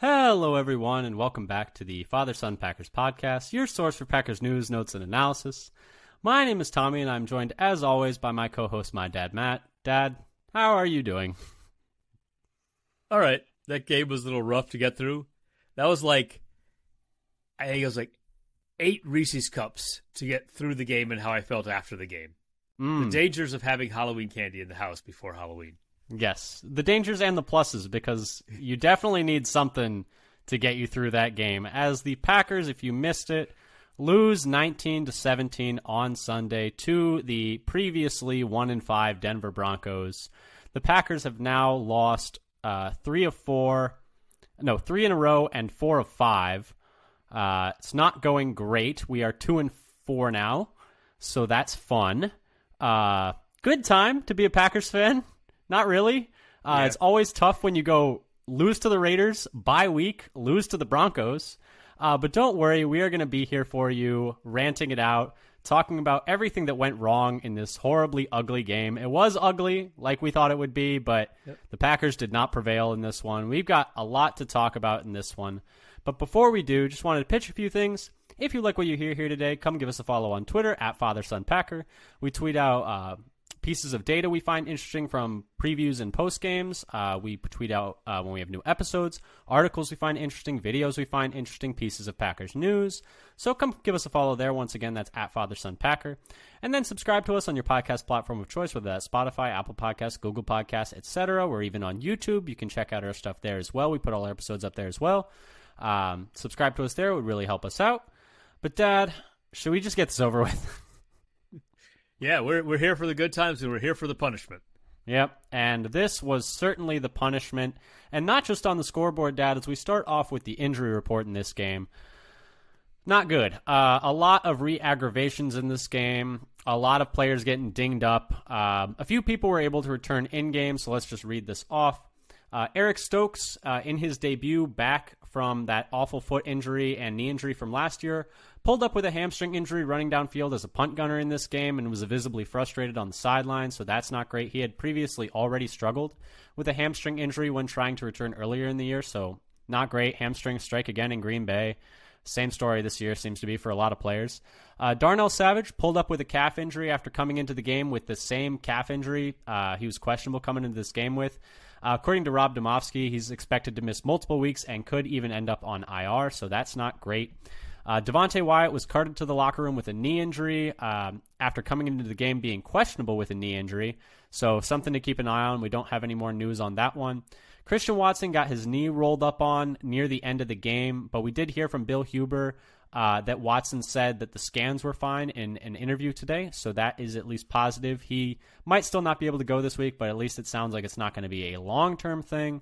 Hello, everyone, and welcome back to the Father-Son Packers podcast, your source for Packers news, notes, and analysis. My name is Tommy, and I'm joined, as always, by my co-host, my dad, Matt. Dad, how are you doing? All right, that game was a little rough to get through. That was I think it was 8 Reese's Cups to get through the game and how I felt after the game. The dangers of having Halloween candy in the house before Halloween. Yes, the dangers and the pluses, because you definitely need something to get you through that game. As the Packers, if you missed it, lose 19-17 on Sunday to the previously 1-5 Denver Broncos. The Packers have now lost 3 in a row and 4 of 5. It's not going great. We are 2-4 now, so that's fun. Good time to be a Packers fan. Not really. Yeah. It's always tough when you go lose to the Raiders, bye week, lose to the Broncos. But don't worry, we are going to be here for you, ranting it out, talking about everything that went wrong in this horribly ugly game. It was ugly, like we thought it would be, but The Packers did not prevail in this one. We've got a lot to talk about in this one. But before we do, just wanted to pitch a few things. If you like what you hear here today, come give us a follow on Twitter at FatherSonPacker. We tweet out pieces of data we find interesting from previews and post games. We tweet out when we have new episodes, articles we find interesting, videos we find interesting, pieces of Packers news. So come give us a follow there. Once again, that's at FatherSonPacker. And then subscribe to us on your podcast platform of choice, whether that's Spotify, Apple Podcasts, Google Podcasts, etc. We're even on YouTube. You can check out our stuff there as well. We put all our episodes up there as well. Subscribe to us there. It would really help us out. But Dad, should we just get this over with? Yeah, we're here for the good times and we're here for the punishment. Yep, and this was certainly the punishment, and not just on the scoreboard, Dad, as we start off with the injury report in this game. Not good. A lot of re-aggravations in this game, a lot of players getting dinged up. A few people were able to return in-game, so let's just read this off. Eric Stokes, in his debut back from that awful foot injury and knee injury from last year, pulled up with a hamstring injury running downfield as a punt gunner in this game and was visibly frustrated on the sideline, so that's not great. He had previously already struggled with a hamstring injury when trying to return earlier in the year, so not great. Hamstring strike again in Green Bay. Same story this year seems to be for a lot of players. Darnell Savage pulled up with a calf injury after coming into the game with the same calf injury he was questionable coming into this game with. According to Rob Domofsky, he's expected to miss multiple weeks and could even end up on IR, so that's not great. Devontae Wyatt was carted to the locker room with a knee injury after coming into the game being questionable with a knee injury, so something to keep an eye on. We don't have any more news on that one. Christian Watson got his knee rolled up on near the end of the game, but we did hear from Bill Huber that Watson said that the scans were fine in an interview today, so that is at least positive. He might still not be able to go this week, but at least it sounds like it's not going to be a long-term thing.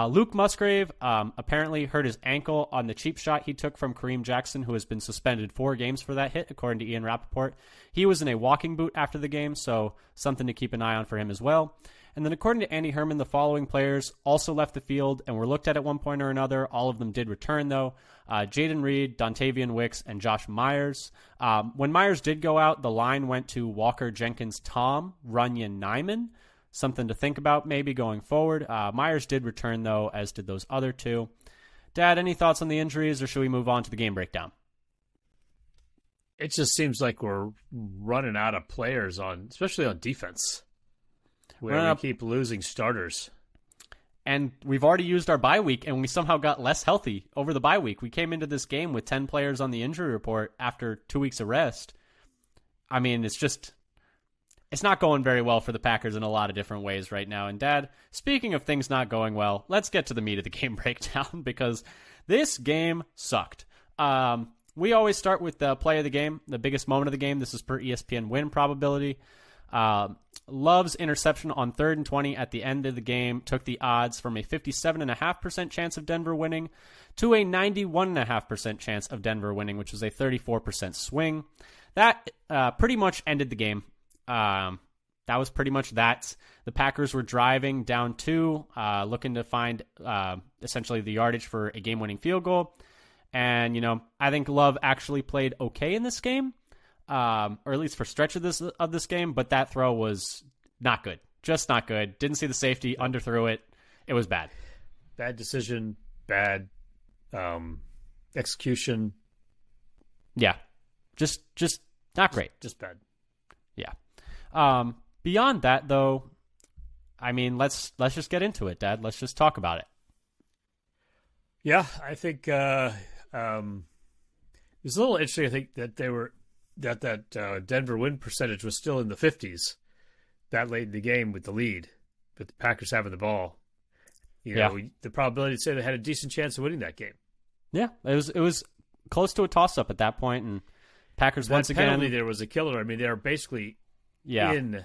Luke Musgrave apparently hurt his ankle on the cheap shot he took from Kareem Jackson, who has been suspended 4 games for that hit, according to Ian Rappaport. He was in a walking boot after the game, so something to keep an eye on for him as well. And then according to Andy Herman, the following players also left the field and were looked at one point or another. All of them did return, though. Jaden Reed, Dontavian Wicks, and Josh Myers. When Myers did go out, the line went to Walker, Jenkins, Tom, Runyon, Nyman. Something to think about maybe going forward. Myers did return, though, as did those other 2. Dad, any thoughts on the injuries, or should we move on to the game breakdown? It just seems like we're running out of players especially on defense, where we keep losing starters. And we've already used our bye week, and we somehow got less healthy over the bye week. We came into this game with 10 players on the injury report after 2 weeks of rest. I mean, it's not going very well for the Packers in a lot of different ways right now. And Dad, speaking of things not going well, let's get to the meat of the game breakdown, because this game sucked. We always start with the play of the game, the biggest moment of the game. This is per ESPN win probability. Love's interception on 3rd and 20 at the end of the game took the odds from a 57.5% chance of Denver winning to a 91.5% chance of Denver winning, which was a 34% swing. That pretty much ended the game. That was pretty much that. The Packers were driving down 2, looking to find essentially the yardage for a game-winning field goal. And, I think Love actually played okay in this game. Or at least for stretch of this game, but that throw was not good. Just not good. Didn't see the safety, underthrew it. It was bad. Bad decision bad execution. Yeah, just not great. Just bad. Yeah. Beyond that, though, I mean, let's just get into it, Dad. Let's just talk about it. Yeah, I think it was a little interesting. I think that they were that Denver win percentage was still in the 50s that late in the game with the lead, but the Packers having the ball. You know, the probability to say they had a decent chance of winning that game. Yeah, it was close to a toss-up at that point, and Packers that once again. Penalty there was a killer. I mean, they're basically in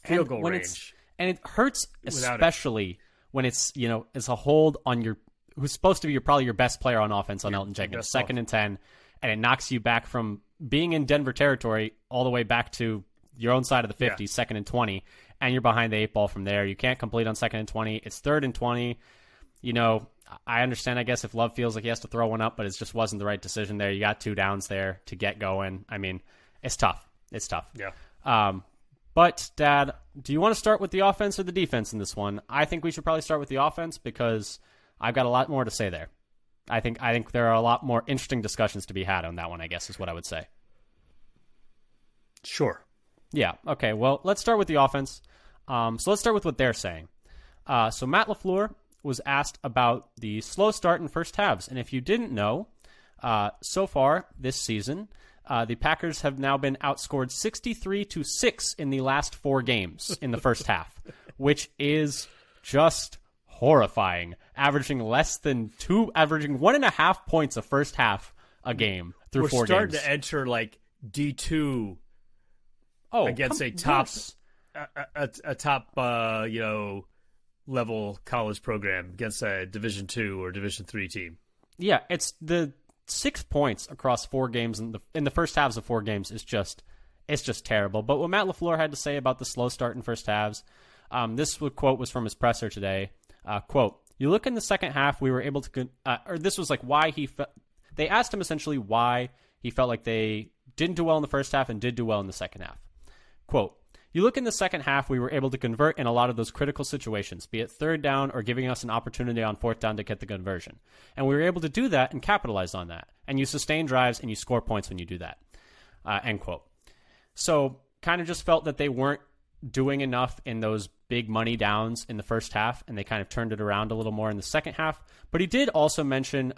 field goal range, and it hurts especially when it's it's a hold on your who's supposed to be probably your best player on offense on Elton Jenkins, 2nd and 10, and it knocks you back from being in Denver territory all the way back to your own side of the 50, 2nd and 20, and you're behind the 8 ball from there. You can't complete on 2nd and 20. It's 3rd and 20. I understand, I guess, if Love feels like he has to throw one up, but it just wasn't the right decision there. You got 2 downs there to get going. I mean, it's tough. It's tough. Yeah. But, Dad, do you want to start with the offense or the defense in this one? I think we should probably start with the offense because I've got a lot more to say there. I think there are a lot more interesting discussions to be had on that one, I guess, is what I would say. Sure. Yeah, okay. Well, let's start with the offense. So let's start with what they're saying. So Matt LaFleur was asked about the slow start in first halves. And if you didn't know, so far this season, the Packers have now been outscored 63-6 in the last 4 games in the first half, which is just horrifying. Averaging 1.5 points a first half a game through 4 games. We're starting to enter like D2 against a top level college program against a Division II or Division III team. Yeah, it's the 6 points across 4 games in the first halves of 4 games is just terrible. But what Matt LaFleur had to say about the slow start in first halves, this quote was from his presser today. Quote, "You look in the second half, we were able to," or this was like why he felt. They asked him essentially why he felt like they didn't do well in the first half and did do well in the second half. Quote, "You look in the second half, we were able to convert in a lot of those critical situations, be it 3rd down or giving us an opportunity on 4th down to get the conversion. And we were able to do that and capitalize on that. And you sustain drives and you score points when you do that." End quote. So kind of just felt that they weren't doing enough in those big money downs in the first half, and they kind of turned it around a little more in the second half. But he did also mention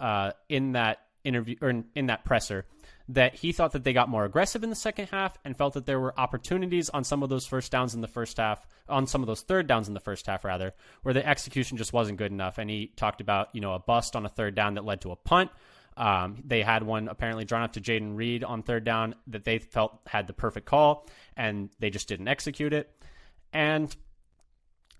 in that interview or in that presser that he thought that they got more aggressive in the second half and felt that there were opportunities on some of those first downs in the first half, on some of those 3rd downs in the first half, rather, where the execution just wasn't good enough. And he talked about, a bust on a 3rd down that led to a punt. They had one apparently drawn up to Jaden Reed on 3rd down that they felt had the perfect call, and they just didn't execute it. And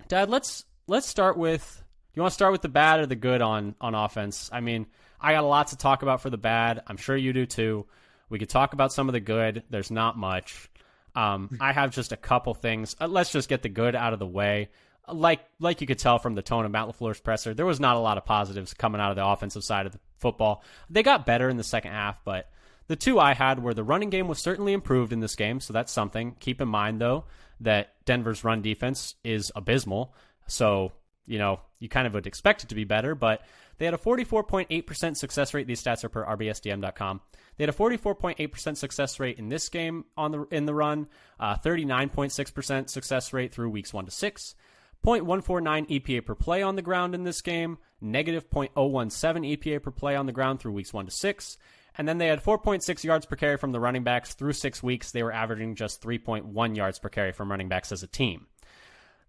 Dad, let's start with, you want to start with the bad or the good on offense? I mean, I got a lot to talk about for the bad. I'm sure you do too. We could talk about some of the good. There's not much. I have just a couple things. Let's just get the good out of the way. Like you could tell from the tone of Matt LaFleur's presser, there was not a lot of positives coming out of the offensive side of the football. They got better in the second half, but the 2 I had were the running game was certainly improved in this game, so that's something. Keep in mind, though, that Denver's run defense is abysmal, so, you kind of would expect it to be better, but they had a 44.8% success rate. These stats are per rbsdm.com. They had a 44.8% success rate in this game in the run, 39.6% success rate through weeks 1 to 6, 0.149 EPA per play on the ground in this game, negative 0.017 EPA per play on the ground through weeks 1 to 6, and then they had 4.6 yards per carry from the running backs. Through 6 weeks, they were averaging just 3.1 yards per carry from running backs as a team.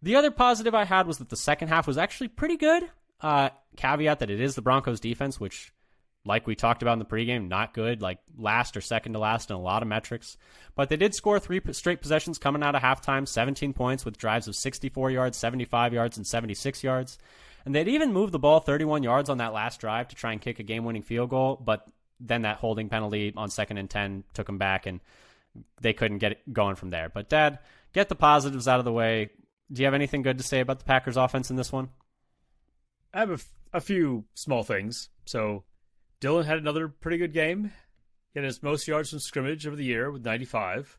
The other positive I had was that the second half was actually pretty good. Caveat that it is the Broncos defense, which, like we talked about in the pregame, not good, like last or second to last in a lot of metrics. But they did score 3 straight possessions coming out of halftime, 17 points with drives of 64 yards, 75 yards, and 76 yards. And they'd even moved the ball 31 yards on that last drive to try and kick a game-winning field goal, but then that holding penalty on 2nd and 10 took them back, and they couldn't get it going from there. But, Dad, get the positives out of the way. Do you have anything good to say about the Packers offense in this one? I have a few small things. So Dillon had another pretty good game. He had his most yards from scrimmage of the year with 95.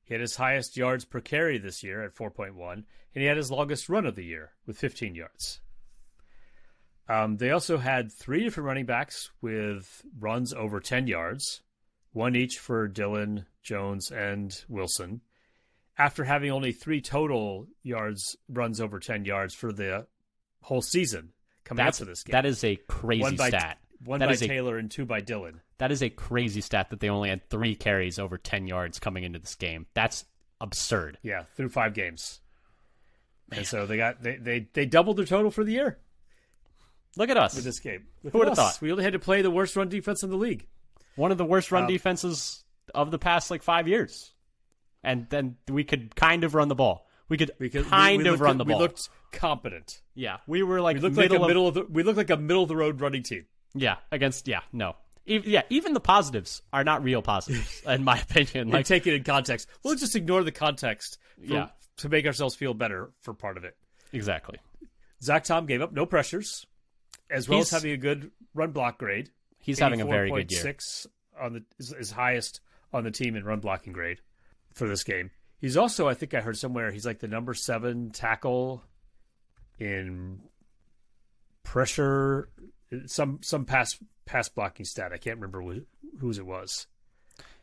He had his highest yards per carry this year at 4.1. And he had his longest run of the year with 15 yards. They also had 3 different running backs with runs over 10 yards, one each for Dillon, Jones, and Wilson, after having only 3 total runs over 10 yards for the whole season coming up to this game. That is a crazy stat. One by Taylor and 2 by Dillon. That is a crazy stat that they only had 3 carries over 10 yards coming into this game. That's absurd. Yeah, through 5 games. Man. And so they doubled their total for the year. Look at us. With this game. Who would have thought? We only had to play the worst run defense in the league. One of the worst run defenses of the past 5 years. And then we could kind of run the ball. We could kind of run the ball. We looked competent. Yeah, we were we looked like a middle of the road running team. Yeah, even the positives are not real positives, in my opinion. Take it in context. We'll just ignore the context to make ourselves feel better for part of it. Exactly. Zach Tom gave up no pressures, as well as having a good run block grade. He's having a very good year. 6 on is highest on the team in run blocking grade for this game. He's also, I think I heard somewhere, he's like the number 7 tackle in pressure, some pass blocking stat. I can't remember whose it was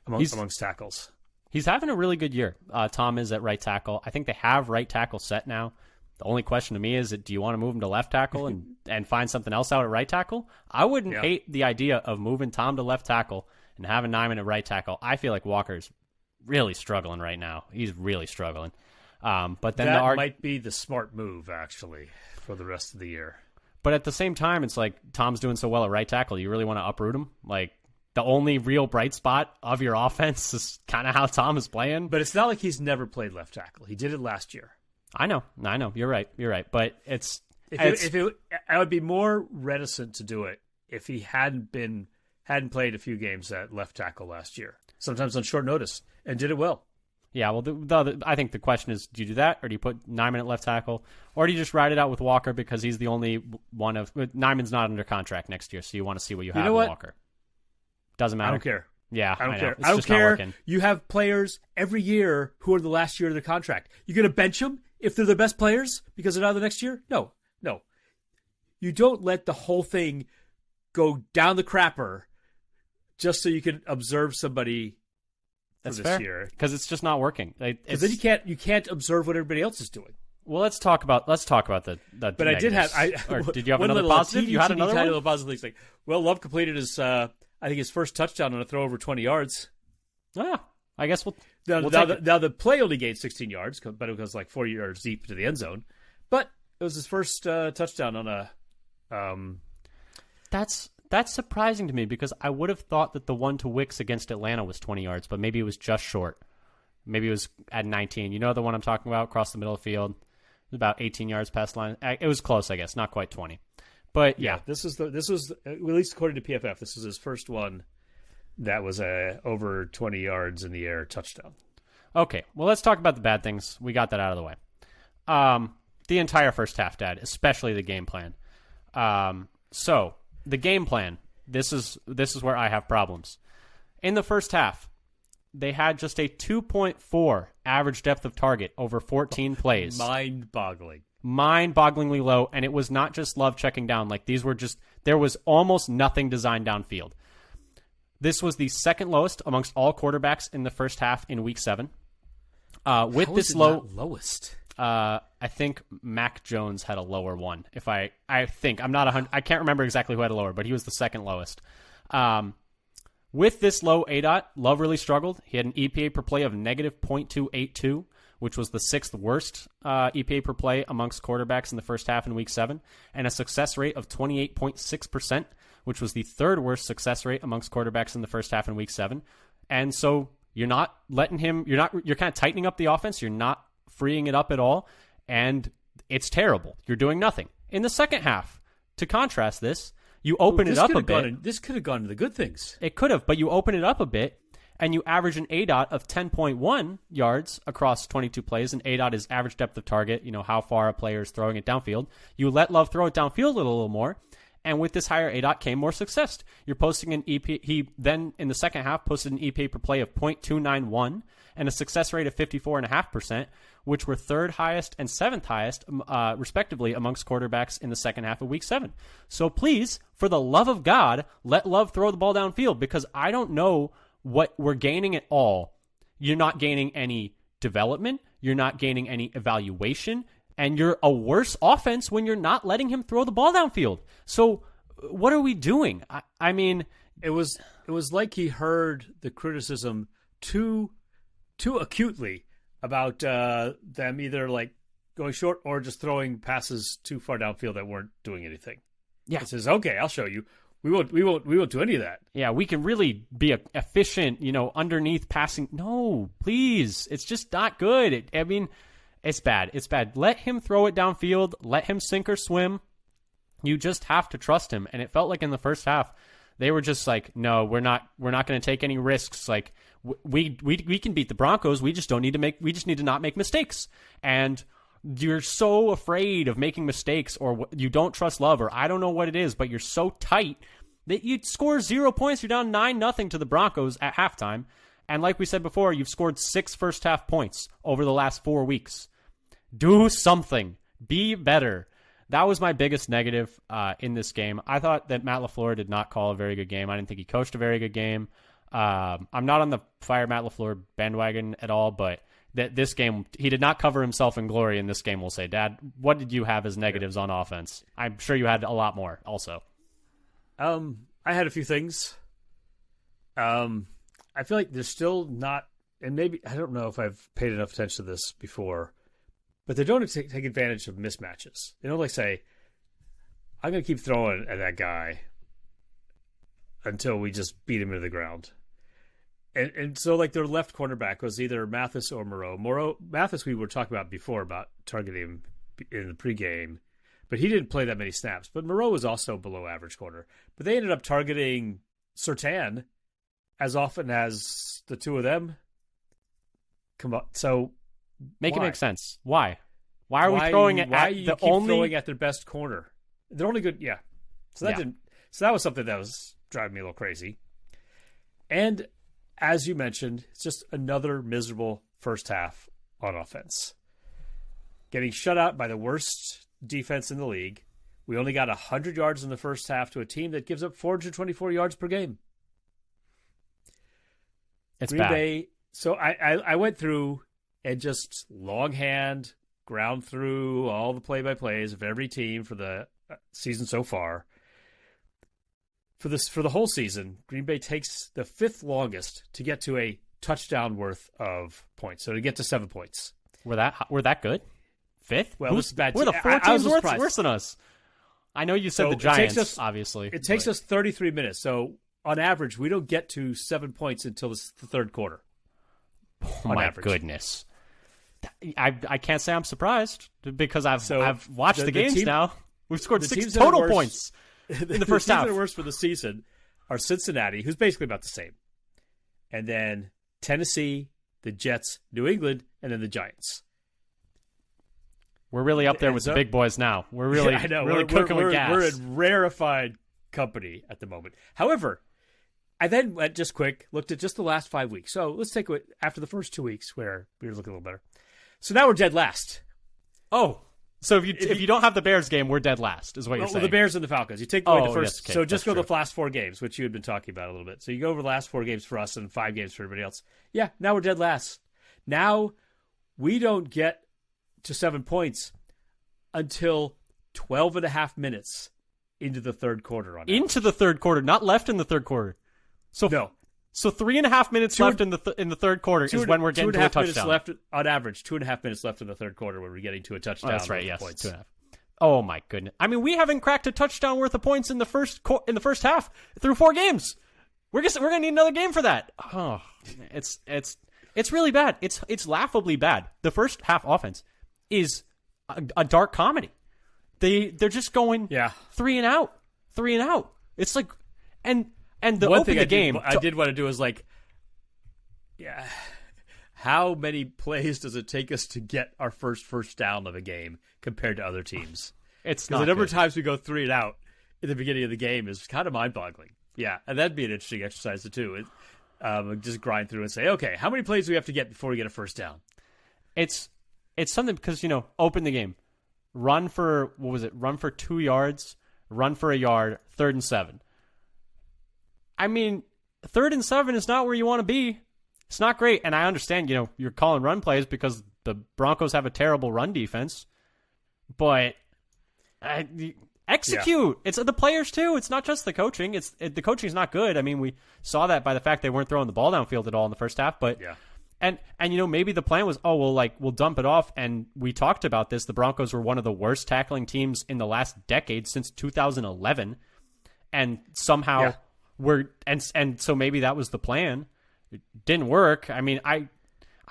amongst tackles. He's having a really good year. Tom is at right tackle. I think they have right tackle set now. The only question to me is, do you want to move him to left tackle and find something else out at right tackle? I wouldn't hate the idea of moving Tom to left tackle and having Nyman at right tackle. I feel like Walker's really struggling right now. He's really struggling. But then that might be the smart move, actually, for the rest of the year. But at the same time, it's like Tom's doing so well at right tackle. You really want to uproot him? The only real bright spot of your offense is kind of how Tom is playing. But it's not like he's never played left tackle. He did it last year. I know. You're right. But I would be more reticent to do it if he hadn't played a few games at left tackle last year, sometimes on short notice, and did it well. Yeah, well, I think the question is, do you do that, or do you put Nyman at left tackle, or do you just ride it out with Walker because he's the only one of... Nyman's not under contract next year, so you want to see what you have with Walker. Doesn't matter. I don't care. Yeah, I don't care. I don't care. You have players every year who are the last year of their contract. You're going to bench them if they're the best players because they're not the next year? No. You don't let the whole thing go down the crapper just so you can observe somebody That's this fair, year. Because it's just not working. Because then you can't observe what everybody else is doing. Well, let's talk about the. But negatives. Did you have another positive? You had another one. Positive. Like, Love completed his his first touchdown on a throw over 20 yards. Yeah, I guess now the play only gained 16 yards, but it was 4 yards deep to the end zone. But it was his first touchdown on a. That's surprising to me because I would have thought that the one to Wicks against Atlanta was 20 yards, but maybe it was just short. Maybe it was at 19. You know the one I'm talking about, across the middle of the field. It was about 18 yards past line. It was close, I guess, not quite 20. But yeah, this was at least according to PFF, this was his first one that was over 20 yards in the air touchdown. Okay, well let's talk about the bad things. We got that out of the way. The entire first half, Dad, especially the game plan. So the game plan. This is where I have problems. In the first half, they had just a 2.4 average depth of target over 14 plays. Mind-bogglingly low, and it was not just Love checking down. There was almost nothing designed downfield. This was the second lowest amongst all quarterbacks in the first half in Week 7. Lowest? I think Mac Jones had a lower one. I think I'm not 100. I can't remember exactly who had a lower, but he was the second lowest. With this low ADOT, Love really struggled. He had an EPA per play of negative .282, which was the 6th worst EPA per play amongst quarterbacks in the first half in Week 7, and a success rate of 28.6%, which was the 3rd worst success rate amongst quarterbacks in the first half in Week 7. And so you're not letting him. You're kind of tightening up the offense. You're not freeing it up at all, and it's terrible. You're doing nothing. In the second half, to contrast this, you open it up a bit. This could have gone to the good things. It could have, but you open it up a bit, and you average an ADOT of 10.1 yards across 22 plays, and ADOT is average depth of target, how far a player is throwing it downfield. You let Love throw it downfield a little more, and with this higher ADOT came more success. You're posting an EP. He then, in the second half, posted an EPA per play of .291, and a success rate of 54.5%, which were third highest and seventh highest, respectively, amongst quarterbacks in the second half of Week 7. So please, for the love of God, let Love throw the ball downfield, because I don't know what we're gaining at all. You're not gaining any development. You're not gaining any evaluation. And you're a worse offense when you're not letting him throw the ball downfield. So what are we doing? I mean, it was like he heard the criticism too acutely about them either like going short or just throwing passes too far downfield that weren't doing anything. Yeah, he says, "Okay, I'll show you. We won't do any of that." Yeah, we can really be efficient, underneath passing. No, please, it's just not good. I mean, it's bad. It's bad. Let him throw it downfield. Let him sink or swim. You just have to trust him. And it felt like in the first half, they were just like, no, we're not going to take any risks. Like we can beat the Broncos. We just need to not make mistakes. And you're so afraid of making mistakes, or you don't trust Love, or I don't know what it is, but you're so tight that you score 0 points. You're down 9-0 to the Broncos at halftime. And like we said before, you've scored 6 first half points over the last 4 weeks. Do something. Be better. That was my biggest negative in this game. I thought that Matt LaFleur did not call a very good game. I didn't think he coached a very good game. I'm not on the fire Matt LaFleur bandwagon at all, but this game, he did not cover himself in glory in this game, we'll say. Dad, what did you have as negatives on offense? I'm sure you had a lot more also. I had a few things. I feel like there's still not, and maybe, I don't know if I've paid enough attention to this before, but they don't take advantage of mismatches. They don't say, I'm going to keep throwing at that guy until we just beat him into the ground. And so their left cornerback was either Mathis or Moreau. Mathis we were talking about before about targeting him in the pregame, but he didn't play that many snaps. But Moreau was also below average corner. But they ended up targeting Surtain as often as the two of them. Come on, so make it make sense. Why are we throwing it at the only throwing at their best corner? They're only good, yeah. So that didn't. So that was something that was driving me a little crazy. And as you mentioned, it's just another miserable first half on offense. Getting shut out by the worst defense in the league. We only got 100 yards in the first half to a team that gives up 424 yards per game. It's Green bad. Bay. So I went through and just longhand ground through all the play-by-plays of every team for the season so far. For the whole season, Green Bay takes the 5th longest to get to a touchdown worth of points. So to get to 7 points. We're that good? 5th? Well, this is bad. We're the 4 teams worse than us. I know you said the Giants, obviously. It takes us 33 minutes. So on average, we don't get to 7 points until the third quarter. Oh my goodness. I can't say I'm surprised because I've watched the games now. We've scored 6 total points in the first half. The teams that are worse for the season are Cincinnati, who's basically about the same. And then Tennessee, the Jets, New England, and then the Giants. We're really up there with the big boys now. We're really, I know. really cooking with gas. We're in rarefied company at the moment. However, I then went just quick, looked at just the last 5 weeks. So let's take it after the first 2 weeks where we were looking a little better. So now we're dead last. Oh, so if you don't have the Bears game, we're dead last, is what you're saying. Well, the Bears and the Falcons. You take away the first. Yes, okay, so just go true. to the last 4 games, which you had been talking about a little bit. So you go over the last 4 games for us and 5 games for everybody else. Yeah, now we're dead last. Now we don't get to 7 points until 12 and a half minutes into the third quarter. Into the third quarter, not left in the third quarter. So no. So 3.5 minutes left in the third quarter is when we're getting to a touchdown. Left on average. 2.5 minutes left in the third quarter when we're getting to a touchdown. Oh, that's right. Yes, points. 2.5. Oh my goodness! I mean, we haven't cracked a touchdown worth of points in the first half through 4 games. We're gonna need another game for that. Oh, it's really bad. It's laughably bad. The first half offense is a dark comedy. They're just going 3 and out. It's like and the one thing the game. I did want to do is how many plays does it take us to get our first down of a game compared to other teams? It's because not the number of good. times we go 3 and out in the beginning of the game is kind of mind-boggling. Yeah, and that'd be an interesting exercise too. Just grind through and say, okay, how many plays do we have to get before we get a first down? It's something because, open the game. Run for, what was it? Run for 2 yards, run for a yard, 3rd and 7. I mean, 3rd and 7 is not where you want to be. It's not great. And I understand, you're calling run plays because the Broncos have a terrible run defense. But execute. Yeah. It's the players, too. It's not just the coaching. The coaching is not good. I mean, we saw that by the fact they weren't throwing the ball downfield at all in the first half. But yeah. And maybe the plan was, we'll dump it off. And we talked about this. The Broncos were one of the worst tackling teams in the last decade since 2011. And somehow so maybe that was the plan. It didn't work. I mean, I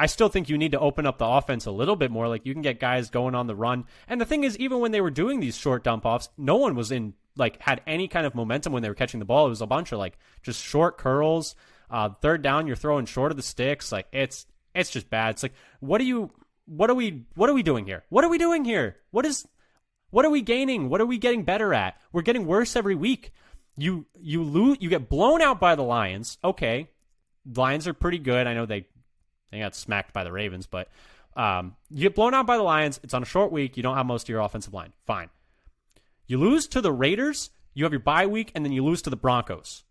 still think you need to open up the offense a little bit more. Like, you can get guys going on the run. And the thing is, even when they were doing these short dump offs, no one was had any kind of momentum when they were catching the ball. It was a bunch of just short curls. 3rd down, you're throwing short of the sticks. Like, it's just bad. It's like, what are we doing here? What are we doing here? What are we gaining? What are we getting better at? We're getting worse every week. You lose, you get blown out by the Lions. Okay. Lions are pretty good. I know they got smacked by the Ravens, but you get blown out by the Lions. It's on a short week. You don't have most of your offensive line. Fine. You lose to the Raiders. You have your bye week, and then you lose to the Broncos.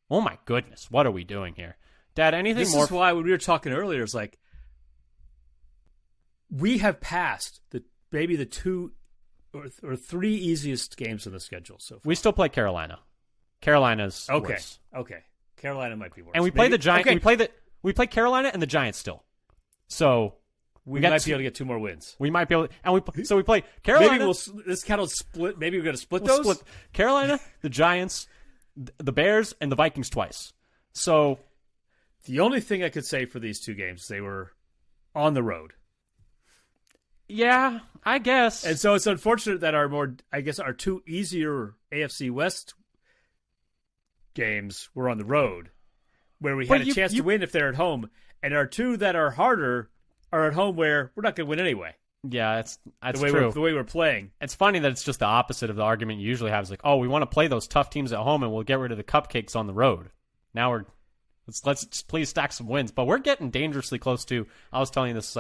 Oh my goodness, what are we doing here? Dad, anything this more? This is why when we were talking earlier, it's like we have passed maybe the 2 or 3 easiest games of the schedule so far. We still play Carolina. Carolina's worse. Okay. Carolina might be worse. And we play the Giants. Okay. We play Carolina and the Giants still. So we might be able to get 2 more wins. We might be able to, and we play Carolina. Maybe this kind of split. Maybe we're going to split those. Split Carolina, the Giants, the Bears, and the Vikings twice. So the only thing I could say for these 2 games, they were on the road. Yeah, I guess. And so it's unfortunate that our 2 easier AFC West games were on the road, where we had a chance to win if they're at home, and our 2 that are harder are at home, where we're not going to win anyway. Yeah, that's true. The way we're playing. It's funny that it's just the opposite of the argument you usually have. It's like, we want to play those tough teams at home, and we'll get rid of the cupcakes on the road. Now let's please stack some wins. But we're getting dangerously close to. I was telling you this,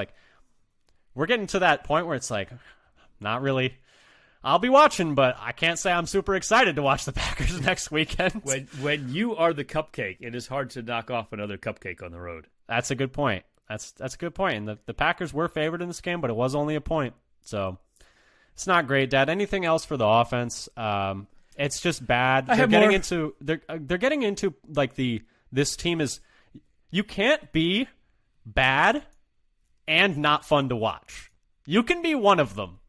we're getting to that point where it's like, not really. I'll be watching, but I can't say I'm super excited to watch the Packers next weekend. When you are the cupcake, it is hard to knock off another cupcake on the road. That's a good point. That's a good point. And the Packers were favored in this game, but it was only a point. So it's not great, Dad. Anything else for the offense? It's just bad. They're getting into this team is, you can't be bad and not fun to watch. You can be one of them.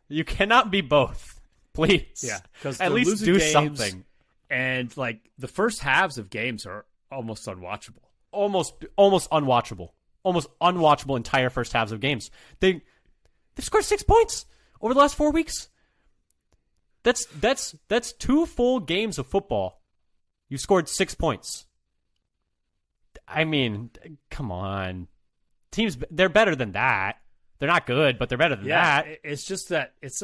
You cannot be both. Please. Yeah. Because at least do something. And the first halves of games are almost unwatchable. Almost unwatchable. Almost unwatchable entire first halves of games. They've scored 6 points over the last 4 weeks. That's 2 full games of football. You scored 6 points. I mean, come on. Teams, they're better than that. They're not good, but they're better than that. It's just that it's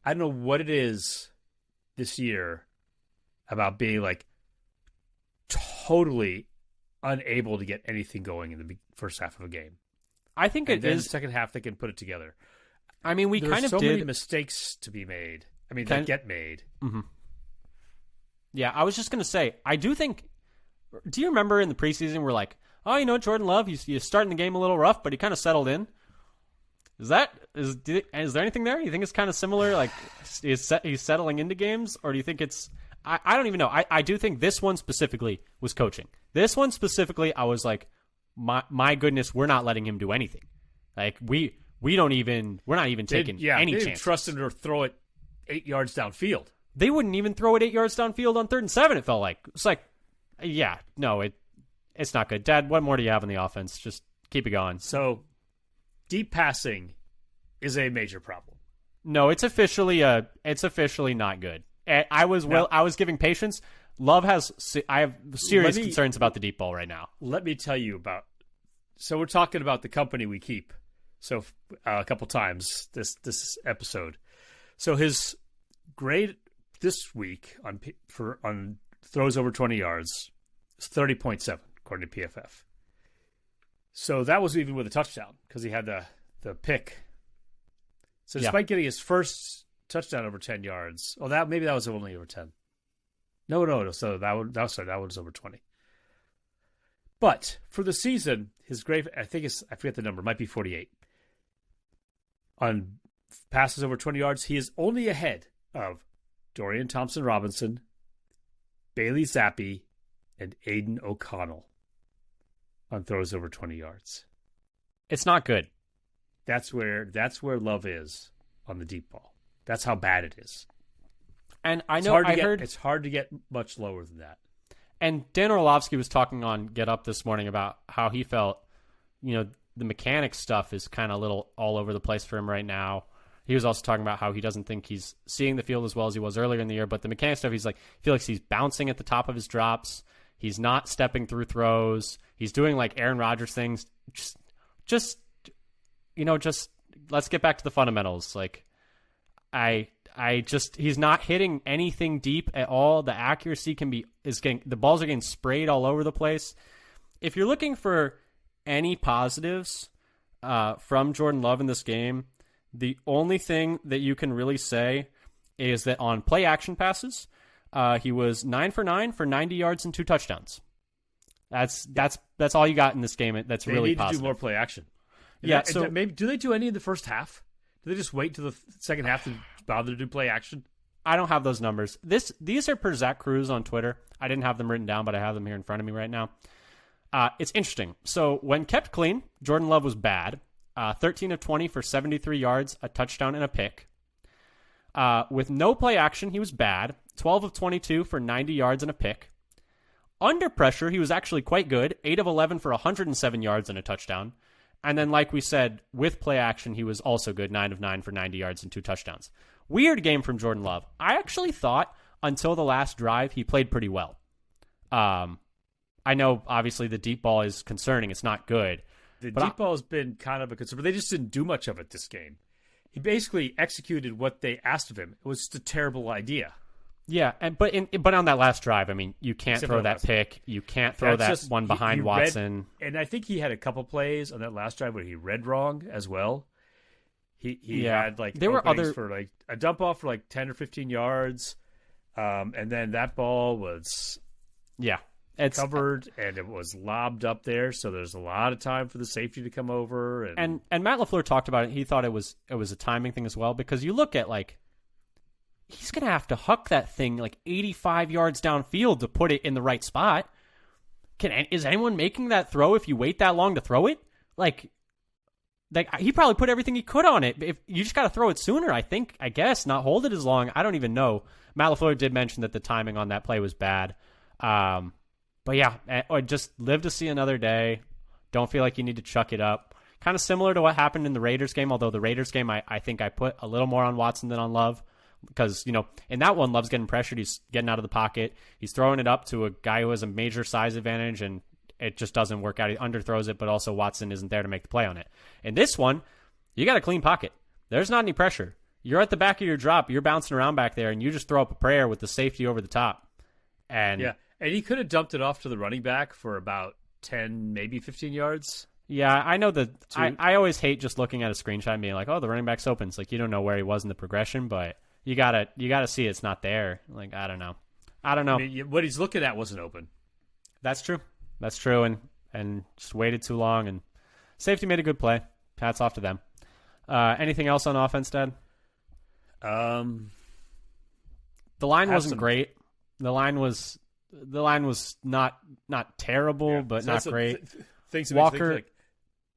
I don't know what it is this year about being totally unable to get anything going in the first half of a game. I think it is. The second half they can put it together. I mean, There's so many mistakes to be made. I mean, that get made. Mm-hmm. Yeah, I was just gonna say, I do think. Do you remember in the preseason we're Jordan Love, he's starting the game a little rough, but he kind of settled in. Is there anything there? You think it's kind of similar? He's settling into games, or do you think it's? I don't even know. I do think this one specifically was coaching. This one specifically, I was like, my goodness, we're not letting him do anything. We're not even taking any chance. Trust him to throw it 8 yards downfield. They wouldn't even throw it 8 yards downfield on 3rd and 7. It felt like it's it's not good. Dad, what more do you have on the offense? Just keep it going. So, deep passing is a major problem. No, it's officially not good. I was giving patience. I have serious concerns about the deep ball right now. Let me tell you about. So we're talking about the company we keep. So a couple times this episode. So his grade this week on throws over 20 yards, 30.7, according to PFF. So that was even with a touchdown because he had the pick. So despite getting his first touchdown over 10 yards, that was only over 10. No. So that was over 20. But for the season, his grade, I forget the number, might be 48. On passes over 20 yards, he is only ahead of Dorian Thompson-Robinson, Bailey Zappi, and Aiden O'Connell on throws over 20 yards. It's not good. That's where Love is on the deep ball. That's how bad it is. And I know it's hard to get much lower than that. And Dan Orlovsky was talking on Get Up this morning about how he felt, the mechanics stuff is kind of a little all over the place for him right now. He was also talking about how he doesn't think he's seeing the field as well as he was earlier in the year, but the mechanics stuff, he's like, feel like he's bouncing at the top of his drops. He's not stepping through throws. He's doing like Aaron Rodgers things. Just let's get back to the fundamentals. Like, he's not hitting anything deep at all. The accuracy the balls are getting sprayed all over the place. If you're looking for any positives from Jordan Love in this game, the only thing that you can really say is that on play action passes, he was 9 for 9 for 90 yards and 2 touchdowns. That's all you got in this game. That's really need positive. To do more play action. So maybe do they do any in the first half? Do they just wait to the second half to bother to do play action? I don't have those numbers. These are per Zach Cruz on Twitter. I didn't have them written down, but I have them here in front of me right now. It's interesting. So when kept clean, Jordan Love was bad. 13 of 20 for 73 yards, a touchdown, and a pick. With no play action, he was bad. 12 of 22 for 90 yards and a pick. Under pressure, he was actually quite good. 8 of 11 for 107 yards and a touchdown. And then, like we said, with play action, he was also good. 9 of 9 for 90 yards and 2 touchdowns. Weird game from Jordan Love. I actually thought until the last drive, he played pretty well. I know, obviously, the deep ball is concerning. It's not good. The deep ball has been kind of a concern, but they just didn't do much of it this game. He basically executed what they asked of him. It was just a terrible idea. Yeah, but on that last drive, I mean, you can't throw that pick. You can't throw that one behind Watson. And I think he had a couple plays on that last drive where he read wrong as well. He had there were other for a dump off for 10 or 15 yards, and then that ball was covered and it was lobbed up there. So there's a lot of time for the safety to come over. And Matt LaFleur talked about it. He thought it was a timing thing as well, because you look at he's going to have to huck that thing 85 yards downfield to put it in the right spot. Is anyone making that throw if you wait that long to throw it? He probably put everything he could on it. If you just got to throw it sooner, I guess, not hold it as long. I don't even know. Matt LaFleur did mention that the timing on that play was bad. But yeah, or just live to see another day. Don't feel like you need to chuck it up. Kind of similar to what happened in the Raiders game, although the Raiders game, I think I put a little more on Watson than on Love. Because, in that one, Love's getting pressured. He's getting out of the pocket. He's throwing it up to a guy who has a major size advantage, and it just doesn't work out. He underthrows it, but also Watson isn't there to make the play on it. In this one, you got a clean pocket. There's not any pressure. You're at the back of your drop. You're bouncing around back there, and you just throw up a prayer with the safety over the top. And he could have dumped it off to the running back for about 10, maybe 15 yards. Yeah, I know that. I always hate just looking at a screenshot and being like, oh, the running back's open. It's you don't know where he was in the progression, but you gotta see it's not there. I don't know. I mean, what he's looking at wasn't open. That's true. And just waited too long. And safety made a good play. Hats off to them. Anything else on offense, Dad? The line wasn't great. The line was not terrible, but not great.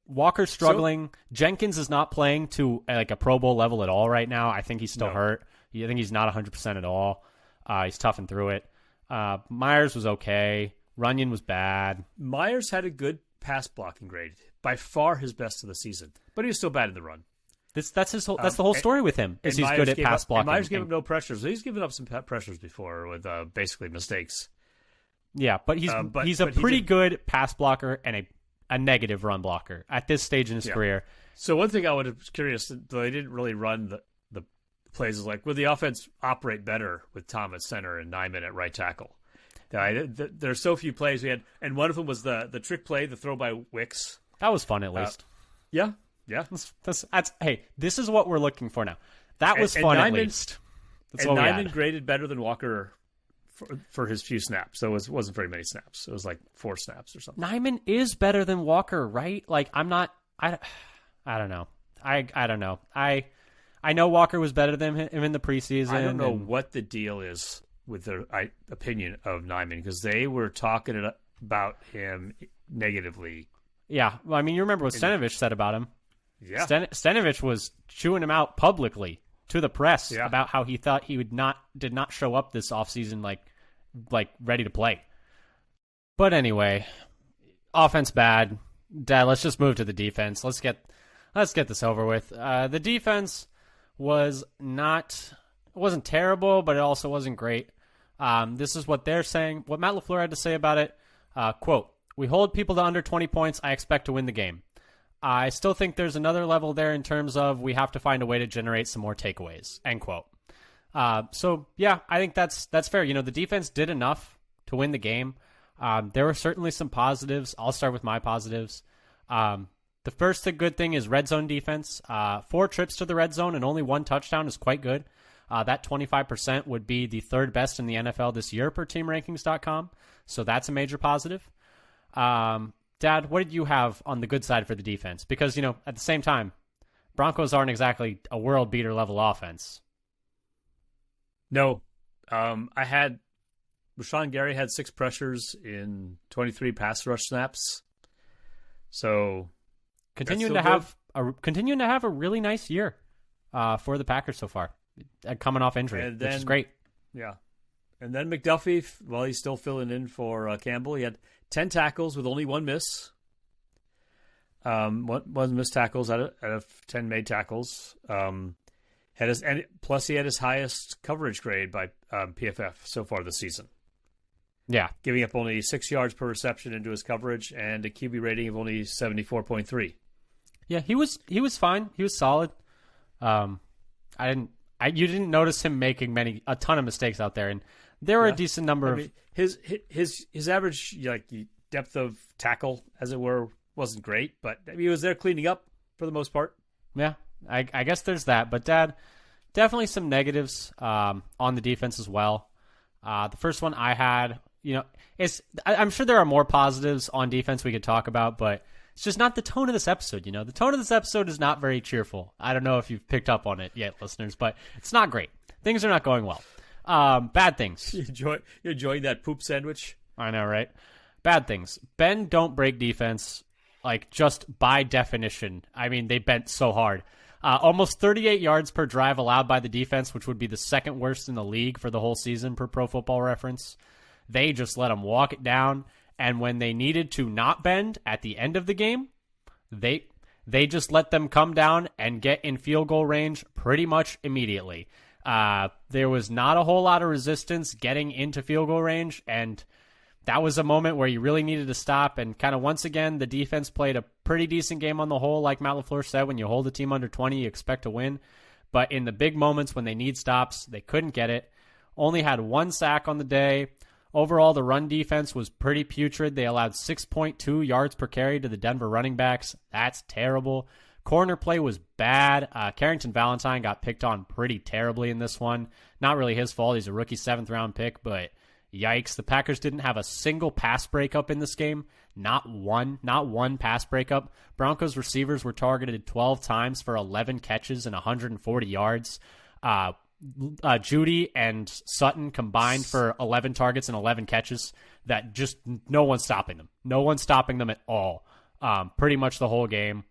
Walker's struggling. Jenkins is not playing to a Pro Bowl level at all right now. I think he's still hurt. I think he's not 100% at all. He's toughing through it. Myers was okay. Runyon was bad. Myers had a good pass blocking grade, by far his best of the season, but he was still bad in the run. That's the whole story with him. Is he's good at pass blocking. Myers gave him no pressures. He's given up some pressures before with basically mistakes. Yeah, but he's a pretty good pass blocker and a negative run blocker at this stage in his career. So one thing I was curious, though they didn't really run the plays, is would the offense operate better with Tom at center and Nyman at right tackle? There are so few plays we had, and one of them was the trick play, the throw by Wicks. That was fun, at least. Yeah. That's hey, this is what we're looking for now. That was fun, at least. That's and Nyman graded better than Walker for his few snaps. So it wasn't very many snaps. It was like 4 snaps or something. Nyman is better than Walker, right? Like, I don't know. I don't know. I know Walker was better than him in the preseason. I don't know what the deal is with their opinion of Nyman, because they were talking about him negatively. Yeah. Well, I mean, you remember what Stenovich said about him. Yeah. Stenovich was chewing him out publicly to the press about how he thought he did not show up this offseason like ready to play. But anyway, offense bad. Dad, let's just move to the defense. Let's get this over with. The defense wasn't terrible, but it also wasn't great. This is what they're saying. What Matt LaFleur had to say about it. Quote, "We hold people to under 20 points. I expect to win the game. I still think there's another level there in terms of we have to find a way to generate some more takeaways." End quote. So yeah, I think that's fair. You know, the defense did enough to win the game. There were certainly some positives. I'll start with my positives. The first good thing is red zone defense. 4 trips to the red zone and only 1 touchdown is quite good. That 25% would be the 3rd best in the NFL this year per teamrankings.com. So that's a major positive. Dad, what did you have on the good side for the defense? Because, you know, at the same time, Broncos aren't exactly a world beater level offense. No. Rashawn Gary had 6 pressures in 23 pass rush snaps. So continuing to have a really nice year for the Packers so far, coming off injury, which is great. Yeah. And then McDuffie, well, he's still filling in for Campbell. He had 10 tackles with only 1 miss. One missed tackles out of 10 made tackles. Plus he had his highest coverage grade by PFF so far this season. Yeah. Giving up only 6 yards per reception into his coverage and a QB rating of only 74.3. Yeah, he was fine. He was solid. You didn't notice him making a ton of mistakes out there, and there were a decent number of his average depth of tackle, as it were, wasn't great, but he was there cleaning up for the most part. Yeah, I guess there's that. But Dad, definitely some negatives on the defense as well. The first one I had, I'm sure there are more positives on defense we could talk about, but it's just not the tone of this episode. The tone of this episode is not very cheerful. I don't know if you've picked up on it yet, listeners, but it's not great. Things are not going well. Bad things. You enjoying that poop sandwich? I know, right? Bad things. Bend, don't break defense. Just by definition. I mean, they bent so hard. Almost 38 yards per drive allowed by the defense, which would be the 2nd worst in the league for the whole season per Pro Football Reference. They just let them walk it down, and when they needed to not bend at the end of the game, they just let them come down and get in field goal range pretty much immediately. There was not a whole lot of resistance getting into field goal range, and that was a moment where you really needed to stop. And kind of once again, the defense played a pretty decent game on the whole. Like Matt LaFleur said, when you hold a team under 20, you expect to win. But in the big moments when they need stops, they couldn't get it. Only had 1 sack on the day. Overall, the run defense was pretty putrid. They allowed 6.2 yards per carry to the Denver running backs. That's terrible. Corner play was bad. Carrington Valentine got picked on pretty terribly in this one. Not really his fault. He's a rookie 7th-round pick, but yikes. The Packers didn't have a single pass breakup in this game. Not one pass breakup. Broncos receivers were targeted 12 times for 11 catches and 140 yards. Judy and Sutton combined for 11 targets and 11 catches. That just no one's stopping them. No one's stopping them at all. Pretty much the whole game.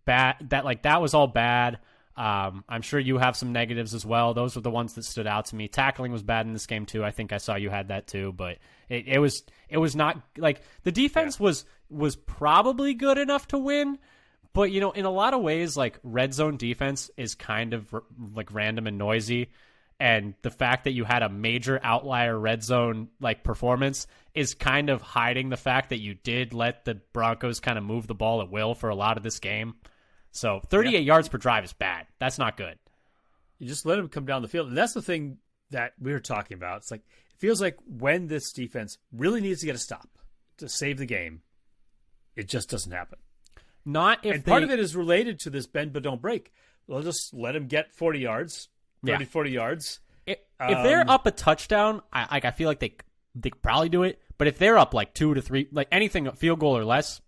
That was all bad. I'm sure you have some negatives as well. Those were the ones that stood out to me. Tackling was bad in this game too. I think I saw you had that too, but it was not the defense was probably good enough to win. But, in a lot of ways, red zone defense is kind of random and noisy. And the fact that you had a major outlier red zone performance is kind of hiding the fact that you did let the Broncos kind of move the ball at will for a lot of this game. So 38 yards per drive is bad. That's not good. You just let them come down the field. And that's the thing that we were talking about. It's if feels like when this defense really needs to get a stop to save the game, it just doesn't happen. Not if and part of it is related to this bend but don't break. They'll just let him get 40 yards, 40 yards. If they're up a touchdown, I feel like they could probably do it. But if they're up like 2 to 3, like anything, field goal or less,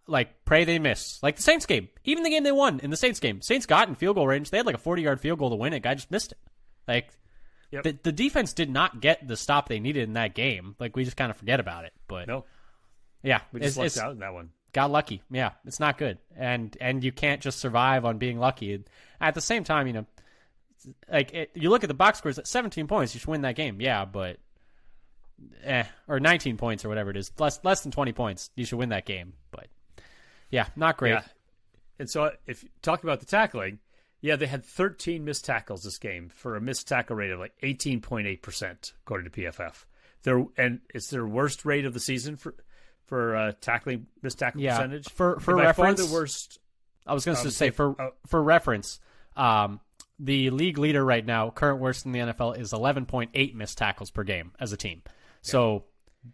like pray they miss. Like the Saints game, even the game they won in the Saints game, Saints got in field goal range. They had like a 40-yard field goal to win it. Guy just missed it. Like the defense did not get the stop they needed in that game. Like we just kind of forget about it. But no, yeah, we just lucked out in that one. Got lucky. Yeah, it's not good. And you can't just survive on being lucky. At the same time, you know, like you look at the box scores at 17 points, you should win that game. Yeah, but or 19 points or whatever it is, less than 20 points, you should win that game. But yeah, not great. Yeah. And so if you talk about the tackling, they had 13 missed tackles this game for a missed tackle rate of like 18.8% according to PFF. And it's their worst rate of the season for tackling missed tackle percentage. For by reference, far the worst. I was going to say for reference, the league leader right now, current worst in the NFL, is 11.8 missed tackles per game as a team. So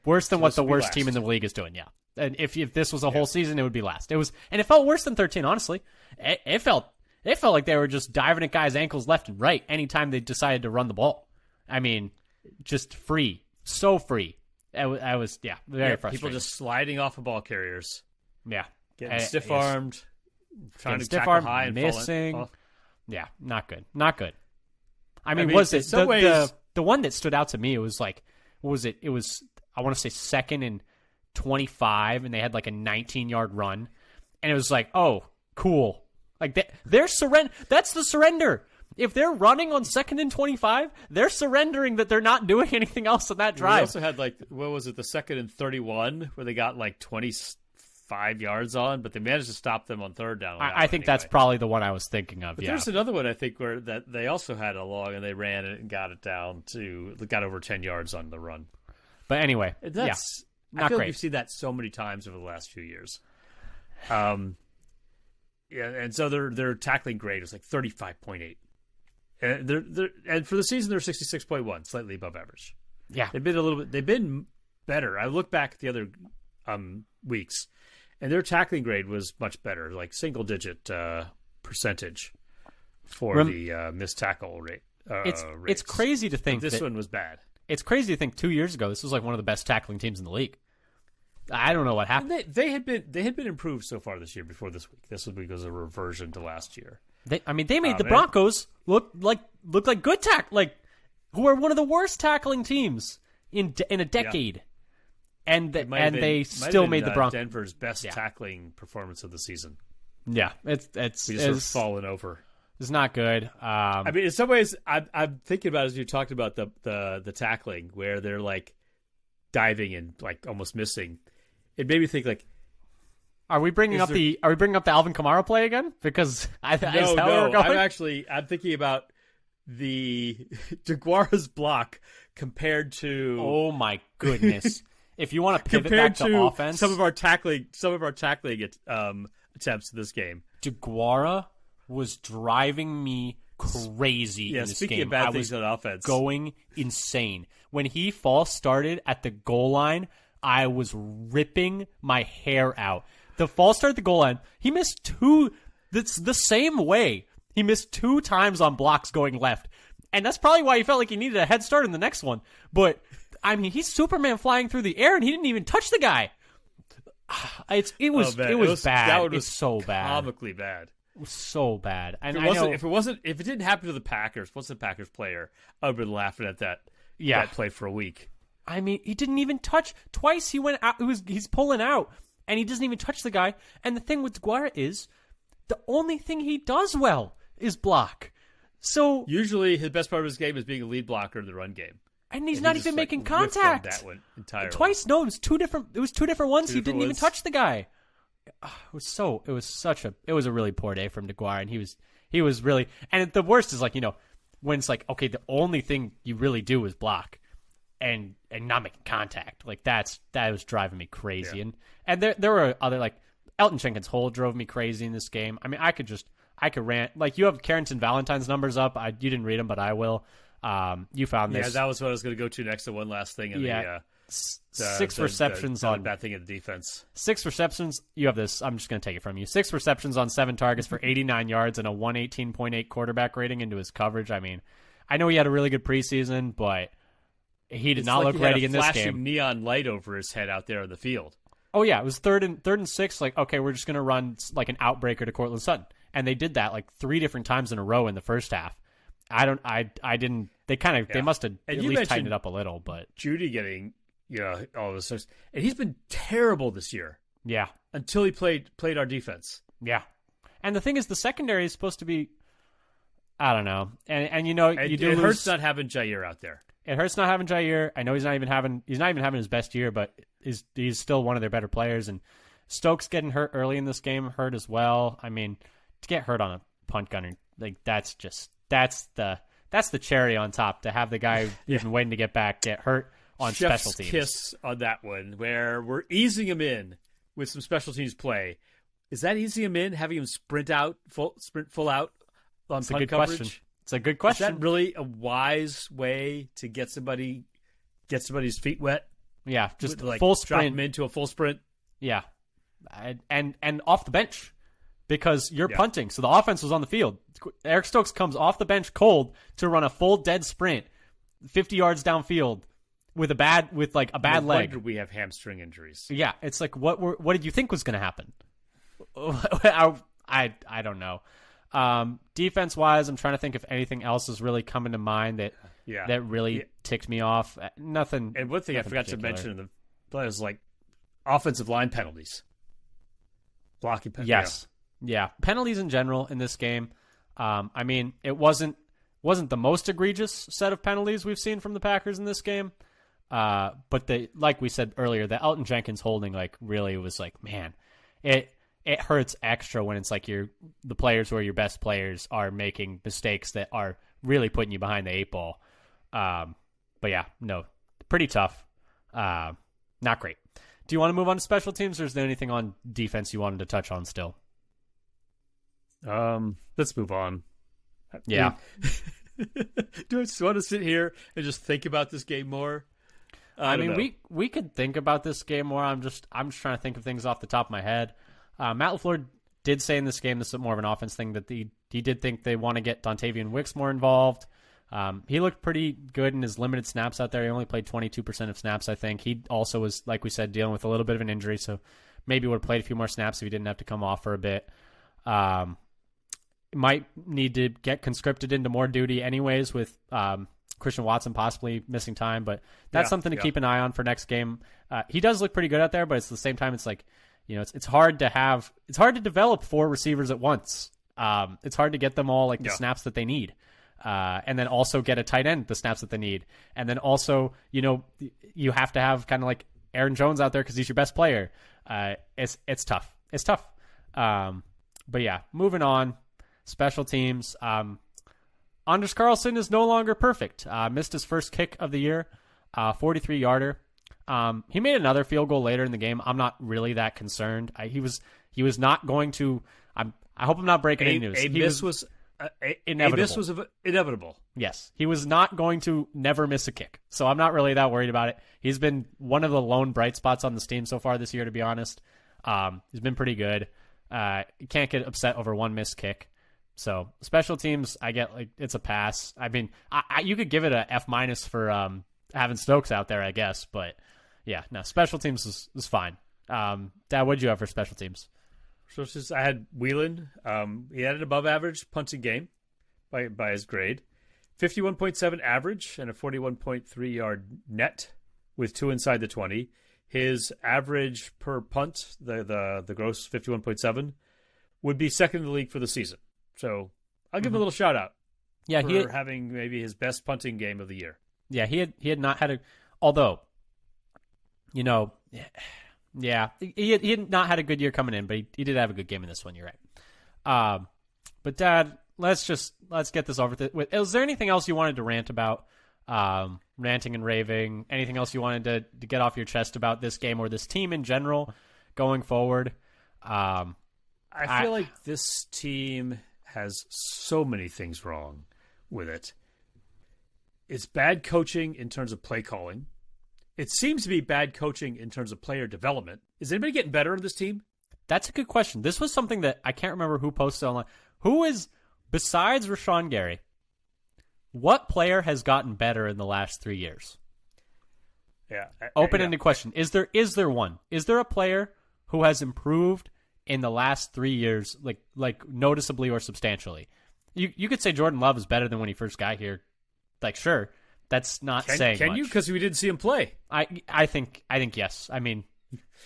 worse than what the worst team in the league is doing. Yeah, and if this was a whole season, it would be last. It felt worse than 13. Honestly, it felt like they were just diving at guys' ankles left and right anytime they decided to run the ball. I mean, just free, so free. I was very frustrating. People just sliding off of ball carriers. Yeah, getting stiff armed, trying to tackle high and missing. Yeah, not good. Not good. I mean was it the one that stood out to me? It was like, what was it? It was, I want to say 2nd and 25, and they had like a 19-yard run, and it was like, oh, cool. Like they're surrender. That's the surrender. If they're running on 2nd and 25, they're surrendering that they're not doing anything else on that drive. They also had like, what was it, the 2nd and 31, where they got like 25 yards on, but they managed to stop them on 3rd down. I think that's probably the one I was thinking of. But there's another one I think where that they also had a long and they ran it and got it down to got over 10 yards on the run. But anyway, I not feel great. like you've seen that so many times over the last few years. And so their tackling grade was like 35.8. And for the season they're 66.1, slightly above average. Yeah. They've been better. I look back at the other weeks, and their tackling grade was much better, like single digit percentage for the missed tackle rate. It's crazy to think this one was bad. It's crazy to think 2 years ago this was like one of the best tackling teams in the league. I don't know what happened. They had been improved so far this year before this week. This was because of a reversion to last year. They made the Broncos look like good who are one of the worst tackling teams in a decade, and they still made the Broncos Denver's best tackling performance of the season. Yeah, it's fallen over. It's not good. I mean, in some ways, I'm thinking about as you talked about the tackling where they're like diving and like almost missing. It made me think like. Are we bringing up the Alvin Kamara play again? Because I'm thinking about the DeGuara's block compared to. Oh my goodness! If you want to pivot back to offense, some of our tackling attempts in this game, DeGuara was driving me crazy in this speaking game. Of bad things on offense, going insane when he false started at the goal line. I was ripping my hair out. The false start at the goal line, he missed 2. That's the same way. He missed 2 times on blocks going left. And that's probably why he felt like he needed a head start in the next one. But, I mean, he's Superman flying through the air, and he didn't even touch the guy. It was bad. It's so bad. Comically bad. It was so bad. And if it didn't happen to the Packers, what's the Packers player? I would have been laughing at that play for a week. I mean, he didn't even touch. Twice he went out. He's pulling out. And he doesn't even touch the guy. And the thing with DeGuara is, the only thing he does well is block. So usually his best part of his game is being a lead blocker in the run game. And he's not even making contact. That one entirely. Twice, no, it was two different ones. He didn't even touch the guy. It was a really poor day from DeGuara, and he was really, and the worst is like, when it's like, okay, the only thing you really do is block. And not making contact, like that was driving me crazy. And there were other, like, Elton Jenkins' hole drove me crazy in this game. I mean, I could rant. Like, you have Carrington Valentine's numbers up. You didn't read them, but I will. You found this. Yeah, that was what I was going to go to next. The one last thing. Six receptions on bad thing in the defense. 6 receptions. You have this. I'm just going to take it from you. 6 receptions on 7 targets for 89 yards and a 118.8 quarterback rating into his coverage. I mean, I know he had a really good preseason, but he did not look ready in this game. Flashing neon light over his head out there on the field. Oh yeah, it was third and 6. Like, okay, we're just going to run like an outbreaker to Cortland Sutton, and they did that like 3 different times in a row in the first half. I didn't. They kind of. Yeah. They must have at least tightened it up a little, but Judy getting all this, and he's been terrible this year. Yeah, until he played our defense. Yeah, and the thing is, the secondary is supposed to be. I don't know, and you do. It hurts not having Jair out there. It hurts not having Jair. I know he's not even having his best year, but he's still one of their better players. And Stokes getting hurt early in this game hurt as well. I mean, to get hurt on a punt gunner, like that's the cherry on top. To have the guy who's been waiting to get back get hurt on Chef's special teams. Kiss on that one, where we're easing him in with some special teams play. Is that easing him in? Having him sprint full out on It's punt a good coverage? question. It's a good question. Is that really a wise way to get somebody's feet wet? Yeah, just like full drop sprint him into a full sprint. Yeah, and off the bench because you're punting, so the offense was on the field. Eric Stokes comes off the bench cold to run a full dead sprint, 50 yards downfield with a bad leg. Wonder we have hamstring injuries. Yeah, it's like what did you think was going to happen? I don't know. Defense wise, I'm trying to think if anything else is really coming to mind that really ticked me off. Nothing. And one thing I forgot to mention in the play was like offensive line penalties, blocking penalties. Yes, yeah, penalties in general in this game. I mean, it wasn't the most egregious set of penalties we've seen from the Packers in this game. But like we said earlier, the Elton Jenkins holding really was man, it hurts extra when it's like the players who are your best players are making mistakes that are really putting you behind the 8 ball. But yeah, no, pretty tough. Not great. Do you want to move on to special teams, or is there anything on defense you wanted to touch on still? Let's move on. Yeah. Do I just want to sit here and just think about this game more? I mean, we could think about this game more. I'm just trying to think of things off the top of my head. Matt LaFleur did say in this game, this is more of an offense thing, that he did think they want to get Dontavian Wicks more involved. He looked pretty good in his limited snaps out there. He only played 22% of snaps, I think. He also was, like we said, dealing with a little bit of an injury, so maybe would have played a few more snaps if he didn't have to come off for a bit. Might need to get conscripted into more duty anyways with Christian Watson possibly missing time, but that's something to keep an eye on for next game. He does look pretty good out there, but at the same time, it's like, it's hard to develop 4 receivers at once. It's hard to get them all the snaps that they need. And then also get a tight end the snaps that they need. And then also, you have to have kind of like Aaron Jones out there because he's your best player. It's tough. It's tough. But yeah, moving on. Special teams. Anders Carlson is no longer perfect. Missed his first kick of the year, 43-yarder. He made another field goal later in the game. I'm not really that concerned. He was not going to. I hope I'm not breaking any news. A miss was inevitable. Yes, he was not going to never miss a kick. So I'm not really that worried about it. He's been one of the lone bright spots on this team so far this year, to be honest. He's been pretty good. You can't get upset over one missed kick. So special teams, I get it's a pass. I mean, you could give it a F- for having Stokes out there, I guess. But yeah, no, special teams is fine. Dad, what did you have for special teams? So I had Whelan. He had an above average punting game by his grade. 51.7 average and a 41.3 yard net with 2 inside the 20. His average per punt, the gross 51.7, would be second in the league for the season. So I'll give him a little shout out. Yeah, for having maybe his best punting game of the year. Yeah, he had not had although, yeah, he had not had a good year coming in, but he did have a good game in this one. You're right. But Dad, let's get this over with. Is there anything else you wanted to rant about? Ranting and raving. Anything else you wanted to get off your chest about this game or this team in general going forward? I feel like this team has so many things wrong with it. It's bad coaching in terms of play calling. It seems to be bad coaching in terms of player development. Is anybody getting better on this team? That's a good question. This was something that I can't remember who posted online. Who is, besides Rashawn Gary, what player has gotten better in the last 3 years? Yeah. Open-ended question. Is there one? Is there a player who has improved in the last 3 years, like noticeably or substantially? You could say Jordan Love is better than when he first got here. Like, sure, that's not saying much. Can you? Because we didn't see him play. I think yes. I mean,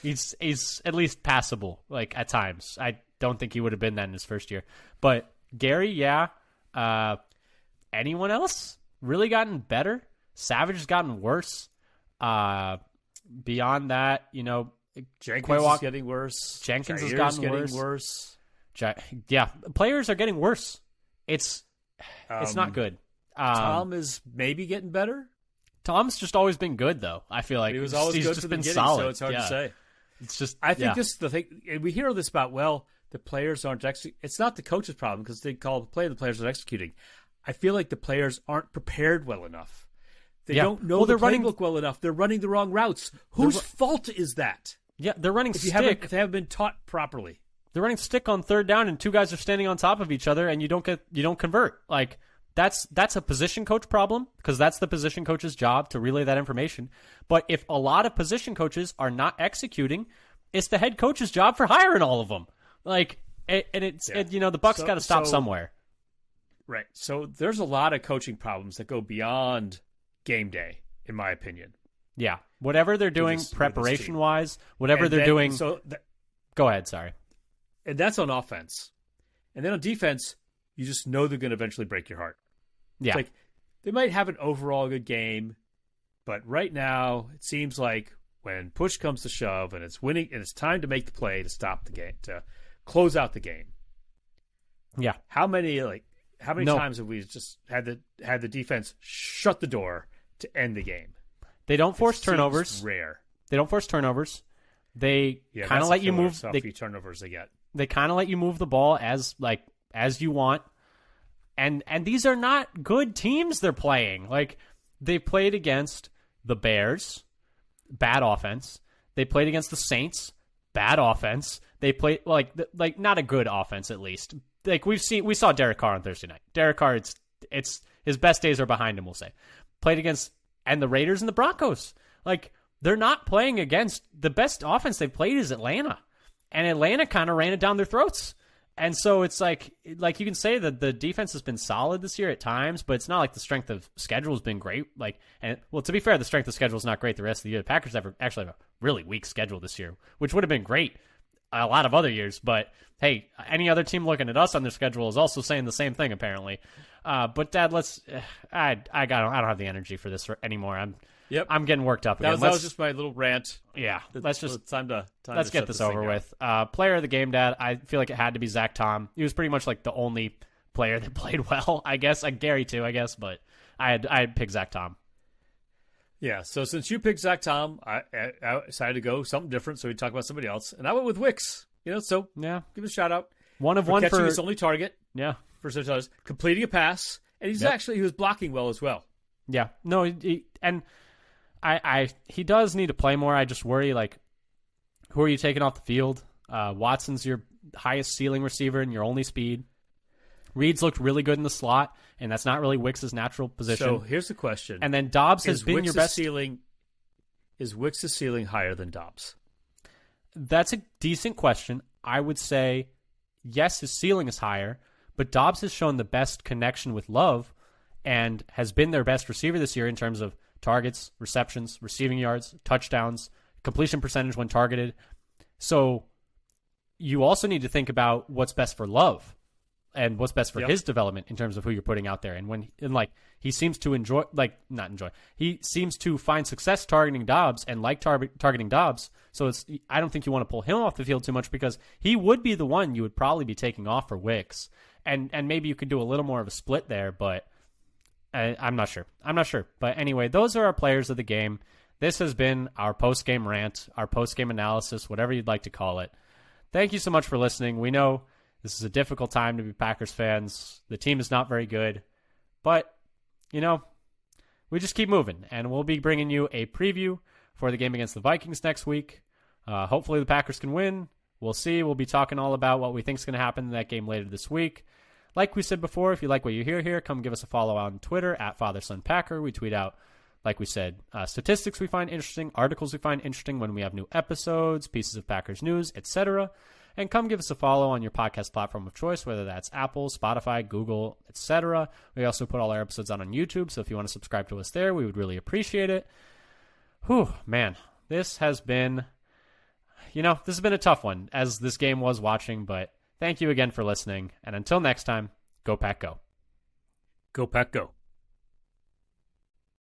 he's at least passable. Like at times, I don't think he would have been that in his first year. But Gary, yeah. Anyone else really gotten better? Savage has gotten worse. Beyond that, Jenkins is getting worse. Jenkins has Jair's gotten getting worse. Yeah, players are getting worse. It's not good. Tom is maybe getting better. Tom's just always been good, though. I feel like he was always he's good just from the been beginning, solid. so it's hard to say. It's just I think this is the thing. And we hear this about the players aren't executing. It's not the coach's problem because they call the play the players are executing. I feel like the players aren't prepared well enough. They don't know the playbook well enough. They're running the wrong routes. Whose fault is that? Yeah, they're running stick. If they haven't been taught properly. They're running stick on third down, and two guys are standing on top of each other, and you don't convert. Like that's a position coach problem because that's the position coach's job to relay that information. But if a lot of position coaches are not executing, it's the head coach's job for hiring all of them. Like, the buck's got to stop somewhere. Right. So there's a lot of coaching problems that go beyond game day, in my opinion. Yeah. Whatever they're doing preparation-wise, whatever they're doing. Go ahead, sorry. And that's on offense. And then on defense, you just know they're going to eventually break your heart. Yeah. It's like they might have an overall good game, but right now it seems like when push comes to shove and it's winning and it's time to make the play to stop the game, to close out the game. Yeah. How many times have we just had the defense shut the door to end the game? They don't force turnovers. Rare. They don't force turnovers. They kind of let you move. How few turnovers they get. They kind of let you move the ball as you want. And these are not good teams they're playing. Like, they played against the Bears, bad offense. They played against the Saints, bad offense. They played like not a good offense, at least. Like we saw Derek Carr on Thursday night. Derek Carr, it's his best days are behind him, we'll say. Played against and the Raiders and the Broncos. Like, they're not playing against the best offense they've played is Atlanta. And Atlanta kind of ran it down their throats. And so it's like you can say that the defense has been solid this year at times, but it's not like the strength of schedule has been great. To be fair, the strength of schedule is not great the rest of the year. The Packers actually have a really weak schedule this year, which would have been great a lot of other years. But hey, any other team looking at us on their schedule is also saying the same thing apparently. But Dad, I don't have the energy for this anymore. I'm getting worked up again. That was just my little rant. Yeah, let's get this over with. Player of the game, Dad. I feel like it had to be Zach Tom. He was pretty much like the only player that played well. I guess Gary too. I guess, but I'd pick Zach Tom. Yeah. So since you picked Zach Tom, I decided to go something different. So we talk about somebody else, and I went with Wicks. So yeah, give him a shout out. One of one catching for his only target. Yeah, for such completing a pass, and he was blocking well as well. Yeah. No, he does need to play more. I just worry, who are you taking off the field? Watson's your highest ceiling receiver and your only speed. Reed's looked really good in the slot, and that's not really Wicks' natural position. So here's the question. And then Dobbs has been your best. Is Wicks' ceiling higher than Dobbs? That's a decent question. I would say, yes, his ceiling is higher, but Dobbs has shown the best connection with Love and has been their best receiver this year in terms of targets, receptions, receiving yards, touchdowns, completion percentage when targeted. So you also need to think about what's best for Love and what's best for his development in terms of who you're putting out there. And he seems to he seems to find success targeting Dobbs and targeting Dobbs. So I don't think you want to pull him off the field too much because he would be the one you would probably be taking off for Wicks. And maybe you could do a little more of a split there, but I'm not sure. But anyway, those are our players of the game. This has been our post-game rant, our post-game analysis, whatever you'd like to call it. Thank you so much for listening. We know this is a difficult time to be Packers fans. The team is not very good. But, we just keep moving, and we'll be bringing you a preview for the game against the Vikings next week. Hopefully the Packers can win. We'll see. We'll be talking all about what we think is going to happen in that game later this week. Like we said before, if you like what you hear here, come give us a follow on Twitter at FatherSonPacker. We tweet out, like we said, statistics we find interesting, articles we find interesting when we have new episodes, pieces of Packers news, etc. And come give us a follow on your podcast platform of choice, whether that's Apple, Spotify, Google, etc. We also put all our episodes out on YouTube, so if you want to subscribe to us there, we would really appreciate it. Whew, man, this has been a tough one, as this game was watching, but thank you again for listening, and until next time, go Pack Go. Go Pack Go.